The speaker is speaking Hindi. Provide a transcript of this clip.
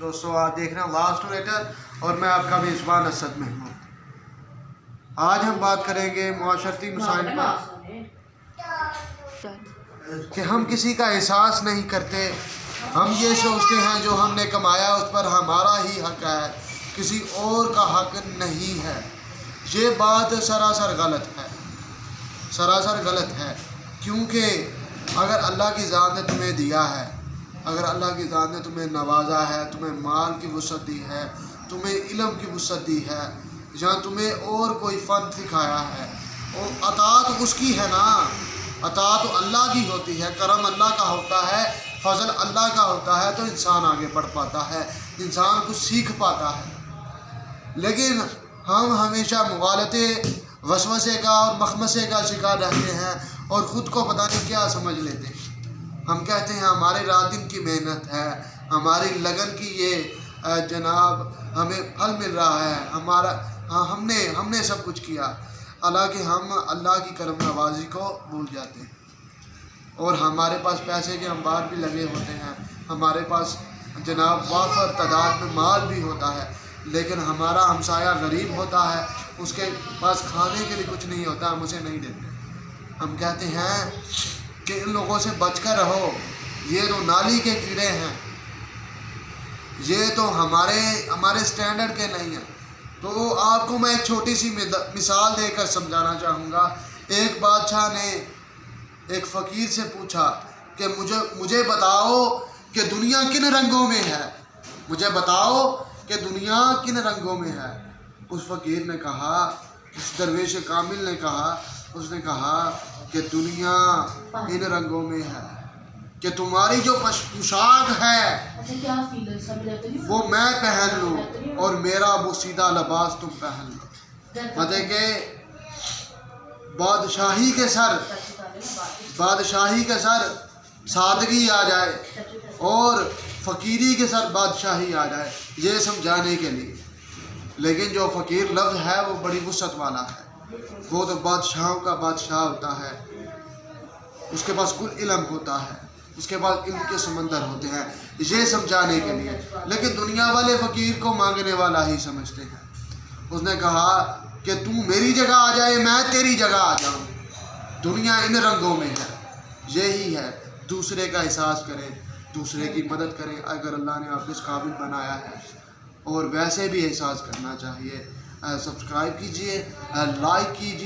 दोस्तों, आप देख रहे हैं लास्ट स्टोरेटर और मैं आपका मेज़बान असद महमूद। आज हम बात करेंगे मुआशरती मसाइल पर कि हम किसी का एहसास नहीं करते। हम ये सोचते हैं जो हमने कमाया उस पर हमारा ही हक है, किसी और का हक नहीं है। ये बात सरासर गलत है, सरासर गलत है। क्योंकि अगर अल्लाह की ज़ात ने तुम्हें दिया है, अगर अल्लाह की ज़ात ने तुम्हें नवाजा है, तुम्हें माल की वुसअत दी है, तुम्हें इल्म की वुसअत दी है, या तुम्हें और कोई फ़न सिखाया है, और अता तो उसकी है ना, अता तो अल्लाह की होती है, करम अल्लाह का होता है, फजल अल्लाह का होता है, तो इंसान आगे बढ़ पाता है, इंसान कुछ सीख पाता है। लेकिन हम हमेशा मुगालते, वसवसे का और मखमसे का शिकार रहते हैं और ख़ुद को पता नहीं क्या समझ लेते हैं। हम कहते हैं हमारे रात दिन की मेहनत है, हमारी लगन की ये जनाब हमें फल मिल रहा है, हमारा हमने सब कुछ किया। हालांकि हम अल्लाह की करम नवाजी को भूल जाते हैं और हमारे पास पैसे के अंबार भी लगे होते हैं, हमारे पास जनाब वाफर तादाद में माल भी होता है, लेकिन हमारा हमसाया गरीब होता है, उसके पास खाने के लिए कुछ नहीं होता, हम उसे नहीं देते। हम कहते हैं कि इन लोगों से बचकर रहो, ये तो नाली के कीड़े हैं, ये तो हमारे स्टैंडर्ड के नहीं हैं। तो आपको मैं एक छोटी सी मिसाल देकर समझाना चाहूँगा। एक बादशाह ने एक फ़कीर से पूछा कि मुझे बताओ कि दुनिया किन रंगों में है, मुझे बताओ कि दुनिया किन रंगों में है। उस फ़कीर ने कहा, उस दरवेश कामिल ने कहा, उसने कहा कि दुनिया इन रंगों में है कि तुम्हारी जो पोशाक है वो मैं पहन लूँ और वो बोसीदा लिबास तुम पहन लो। मतलब के बादशाही के सर सादगी आ जाए और फ़कीरी के सर बादशाही आ जाए, ये समझाने के लिए। लेकिन जो फ़कीर लफ्ज़ है वो बड़ी वुसअत वाला है, वो तो बादशाहों का बादशाह होता है, उसके पास कुल इल्म होता है, उसके पास इल्म के समंदर होते हैं, ये समझाने के लिए। लेकिन दुनिया वाले फ़कीर को मांगने वाला ही समझते हैं। उसने कहा कि तू मेरी जगह आ जाए, मैं तेरी जगह आ जाऊँ। दुनिया इन रंगों में है, यही है। दूसरे का एहसास करें, दूसरे की मदद करें अगर अल्लाह ने आपको इस काबिल बनाया है, और वैसे भी एहसास करना चाहिए। सब्सक्राइब कीजिए, लाइक कीजिए।